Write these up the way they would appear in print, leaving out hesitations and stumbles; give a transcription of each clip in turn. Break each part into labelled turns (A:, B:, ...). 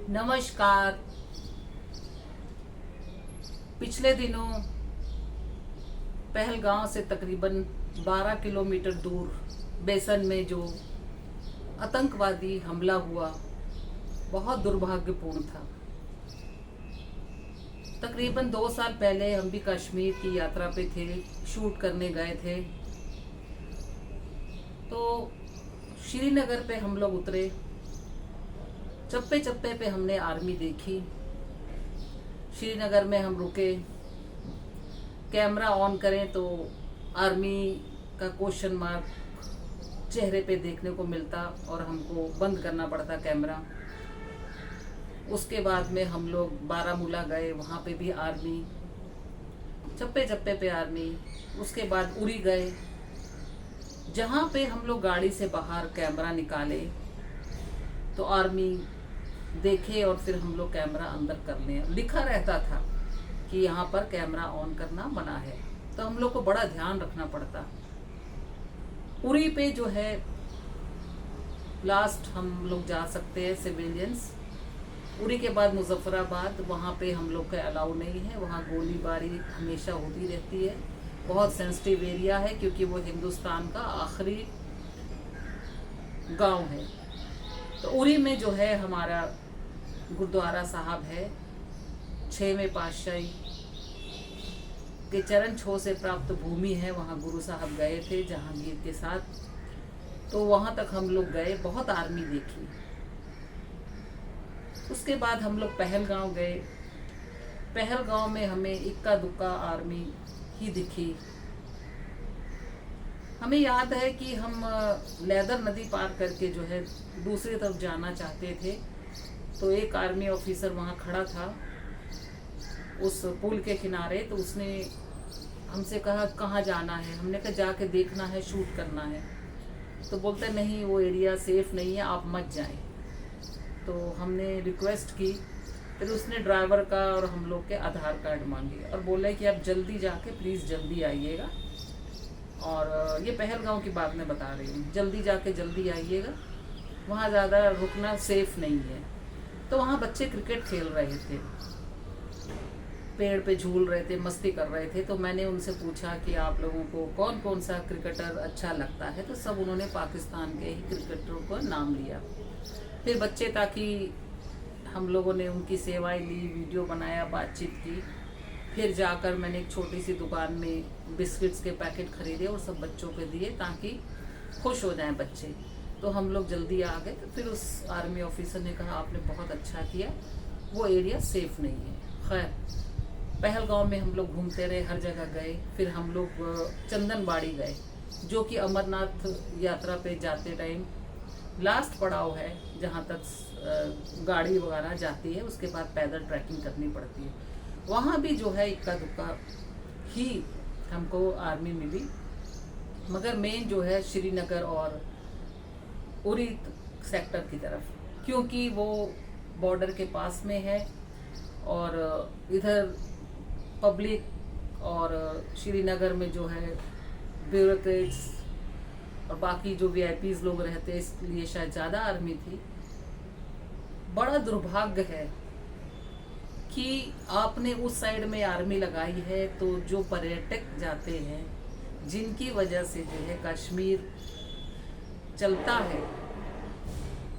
A: नमस्कार। पिछले दिनों पहलगांव से तकरीबन 12 किलोमीटर दूर बेसन में जो आतंकवादी हमला हुआ बहुत दुर्भाग्यपूर्ण था। तकरीबन 2 साल पहले हम भी कश्मीर की यात्रा पे थे, शूट करने गए थे। तो श्रीनगर पे हम लोग उतरे। चप्पे चप्पे पे हमने आर्मी देखी। श्रीनगर में हम रुके, कैमरा ऑन करें तो आर्मी का क्वेश्चन मार्क चेहरे पे देखने को मिलता और हमको बंद करना पड़ता कैमरा। उसके बाद में हम लोग बारामूला गए, वहाँ पे भी आर्मी, चप्पे चप्पे पे आर्मी। उसके बाद उरी गए, जहाँ पे हम लोग गाड़ी से बाहर कैमरा निकाले तो आर्मी देखे और फिर हम लोग कैमरा अंदर कर लें। लिखा रहता था कि यहाँ पर कैमरा ऑन करना मना है, तो हम लोग को बड़ा ध्यान रखना पड़ता। उरी पे जो है लास्ट हम लोग जा सकते हैं सिविलियंस। उरी के बाद मुजफ्फराबाद, वहाँ पे हम लोग का अलाउ नहीं है, वहाँ गोलीबारी हमेशा होती रहती है। बहुत सेंसिटिव एरिया है क्योंकि वो हिंदुस्तान का आखिरी गांव है। तो उरी में जो है हमारा गुरुद्वारा साहब है, 6वें पातशाही के चरण छो से प्राप्त भूमि है। वहाँ गुरु साहब गए थे जहांगीर के साथ, तो वहाँ तक हम लोग गए, बहुत आर्मी देखी। उसके बाद हम लोग पहलगांव गए। पहलगांव में हमें इक्का दुक्का आर्मी ही दिखी। हमें याद है कि हम लेदर नदी पार करके जो है दूसरी तरफ जाना चाहते थे, तो एक आर्मी ऑफिसर वहाँ खड़ा था उस पुल के किनारे। तो उसने हमसे कहा कहाँ जाना है। हमने कहा जाके देखना है, शूट करना है। तो बोलते नहीं, वो एरिया सेफ नहीं है, आप मत जाएं। तो हमने रिक्वेस्ट की। फिर उसने ड्राइवर का और हम लोग के आधार कार्ड मांगे और बोले कि आप जल्दी जाके प्लीज़ जल्दी आइएगा। और ये पहलगांव की बात मैं बता रही हूँ, जल्दी जाके जल्दी आइएगा, वहाँ ज़्यादा रुकना सेफ नहीं है। तो वहाँ बच्चे क्रिकेट खेल रहे थे, पेड़ पे झूल रहे थे, मस्ती कर रहे थे। तो मैंने उनसे पूछा कि आप लोगों को कौन कौन सा क्रिकेटर अच्छा लगता है, तो सब उन्होंने पाकिस्तान के ही क्रिकेटरों का नाम लिया। फिर बच्चे, ताकि हम लोगों ने उनकी सेवाएं ली, वीडियो बनाया, बातचीत की। फिर जाकर मैंने एक छोटी सी दुकान में बिस्किट्स के पैकेट खरीदे और सब बच्चों पे दिए ताकि खुश हो जाएं बच्चे। तो हम लोग जल्दी आ गए। तो फिर उस आर्मी ऑफिसर ने कहा आपने बहुत अच्छा किया, वो एरिया सेफ नहीं है। खैर, पहलगांव में हम लोग घूमते रहे, हर जगह गए। फिर हम लोग चंदनबाड़ी गए, जो कि अमरनाथ यात्रा पे जाते टाइम लास्ट पड़ाव है, जहाँ तक गाड़ी वगैरह जाती है। उसके बाद पैदल ट्रैकिंग करनी पड़ती है। वहाँ भी जो है इक्का दुक्का ही हमको आर्मी मिली, मगर मेन जो है श्रीनगर और उरी सेक्टर की तरफ, क्योंकि वो बॉर्डर के पास में है। और इधर पब्लिक और श्रीनगर में जो है ब्यूरोक्रेट्स और बाकी जो वीआईपीज लोग रहते हैं, इसलिए शायद ज़्यादा आर्मी थी। बड़ा दुर्भाग्य है कि आपने उस साइड में आर्मी लगाई है, तो जो पर्यटक जाते हैं, जिनकी वजह से जो है कश्मीर चलता है,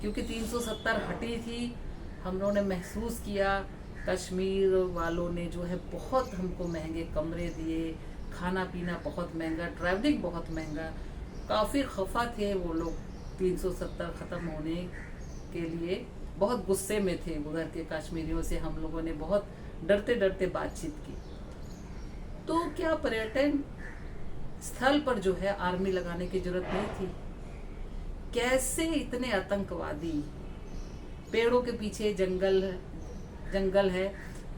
A: क्योंकि 370 हटी थी। हम लोगों ने महसूस किया, कश्मीर वालों ने जो है बहुत हमको महंगे कमरे दिए, खाना पीना बहुत महंगा, ट्रैवलिंग बहुत महंगा। काफ़ी खफा थे वो लोग 370 ख़त्म होने के लिए, बहुत गुस्से में थे उधर के कश्मीरियों से। हम लोगों ने बहुत डरते डरते बातचीत की। तो क्या पर्यटन स्थल पर जो है आर्मी लगाने की जरूरत नहीं थी? कैसे इतने आतंकवादी, पेड़ों के पीछे जंगल है,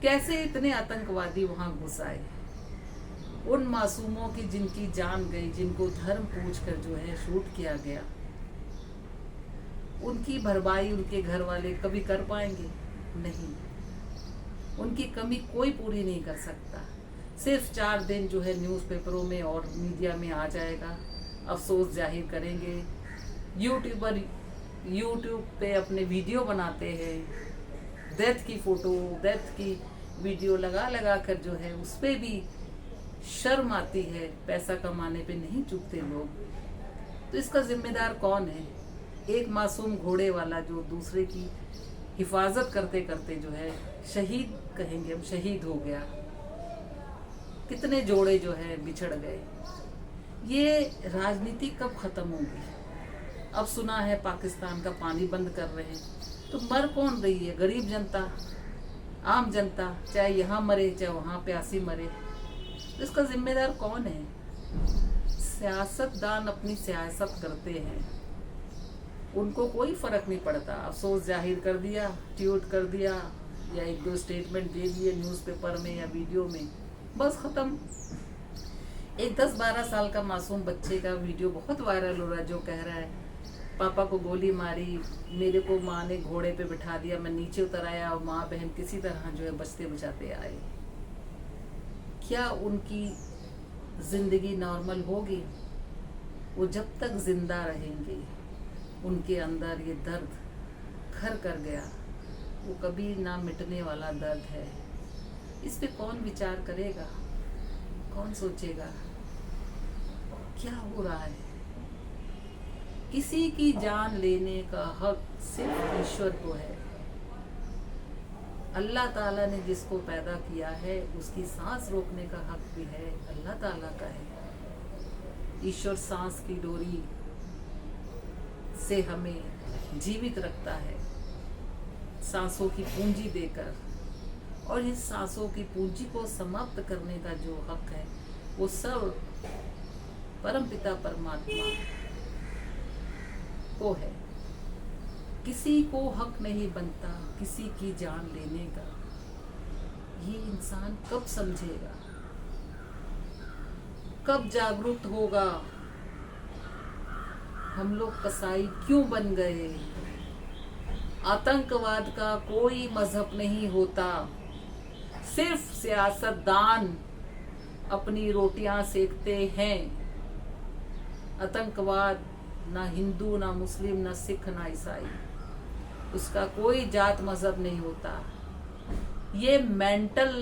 A: कैसे इतने आतंकवादी वहां घुस आए? उन मासूमों की जिनकी जान गई, जिनको धर्म पूछकर जो है शूट किया गया, उनकी भरपाई उनके घर वाले कभी कर पाएंगे? नहीं। उनकी कमी कोई पूरी नहीं कर सकता। सिर्फ 4 दिन जो है न्यूज़पेपरों में और मीडिया में आ जाएगा, अफसोस जाहिर करेंगे। यूट्यूब पे अपने वीडियो बनाते हैं, डेथ की फ़ोटो, डेथ की वीडियो लगा लगा कर जो है उस पर भी शर्म आती है। पैसा कमाने पे नहीं चूकते लोग। तो इसका जिम्मेदार कौन है? एक मासूम घोड़े वाला जो दूसरे की हिफाजत करते करते जो है शहीद, कहेंगे हम, शहीद हो गया। कितने जोड़े जो है बिछड़ गए। ये राजनीति कब खत्म होगी? अब सुना है पाकिस्तान का पानी बंद कर रहे हैं, तो मर कौन रही है? गरीब जनता, आम जनता, चाहे यहाँ मरे चाहे वहाँ प्यासी मरे। तो इसका जिम्मेदार कौन है? सियासतदान अपनी सियासत करते हैं, उनको कोई फर्क नहीं पड़ता। अफसोस जाहिर कर दिया, ट्वीट कर दिया या एक दो स्टेटमेंट दे दिए न्यूज़पेपर में या वीडियो में, बस ख़त्म। एक 10-12 साल का मासूम बच्चे का वीडियो बहुत वायरल हो रहा है, जो कह रहा है पापा को गोली मारी, मेरे को माँ ने घोड़े पे बिठा दिया, मैं नीचे उतर आया और माँ बहन किसी तरह जो है बचते बचाते आए। क्या उनकी ज़िंदगी नॉर्मल होगी? वो जब तक जिंदा रहेंगे, उनके अंदर ये दर्द घर कर गया, वो कभी ना मिटने वाला दर्द है। इस पे कौन विचार करेगा? कौन सोचेगा क्या हो रहा है? किसी की जान लेने का हक सिर्फ ईश्वर को है। अल्लाह ताला ने जिसको पैदा किया है उसकी सांस रोकने का हक भी है अल्लाह ताला का है। ईश्वर सांस की डोरी से हमें जीवित रखता है, सांसों की पूंजी देकर, और इस सांसों की पूंजी को समाप्त करने का जो हक है वो सब परमपिता परमात्मा को है। किसी को हक नहीं बनता किसी की जान लेने का। ये इंसान कब समझेगा? कब जागरूक होगा? हम लोग कसाई क्यों बन गए? आतंकवाद का कोई मजहब नहीं होता, सिर्फ सियासतदान अपनी रोटियां सेकते हैं। आतंकवाद ना हिंदू, ना मुस्लिम, ना सिख, ना ईसाई, उसका कोई जात मजहब नहीं होता। ये मेंटल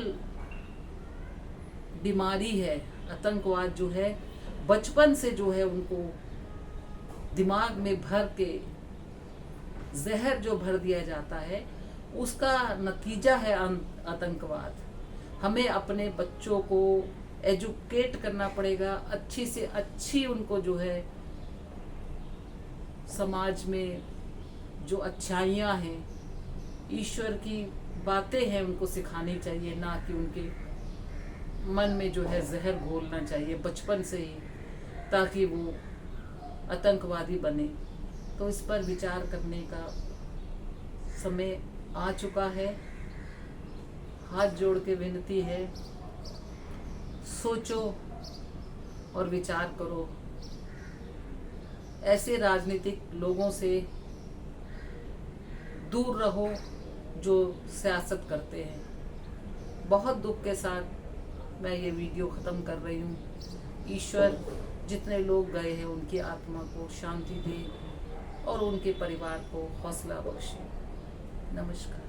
A: बीमारी है। आतंकवाद जो है बचपन से जो है उनको दिमाग में भर के जहर जो भर दिया जाता है, उसका नतीजा है आतंकवाद। हमें अपने बच्चों को एजुकेट करना पड़ेगा, अच्छी से अच्छी उनको जो है समाज में जो अच्छाइयाँ हैं, ईश्वर की बातें हैं, उनको सिखानी चाहिए, ना कि उनके मन में जो है जहर घोलना चाहिए बचपन से ही, ताकि वो आतंकवादी बने। तो इस पर विचार करने का समय आ चुका है। हाथ जोड़ के विनती है, सोचो और विचार करो। ऐसे राजनीतिक लोगों से दूर रहो जो सियासत करते हैं। बहुत दुख के साथ मैं ये वीडियो ख़त्म कर रही हूँ। ईश्वर जितने लोग गए हैं उनकी आत्मा को शांति दे और उनके परिवार को हौसला बख्शे। नमस्कार।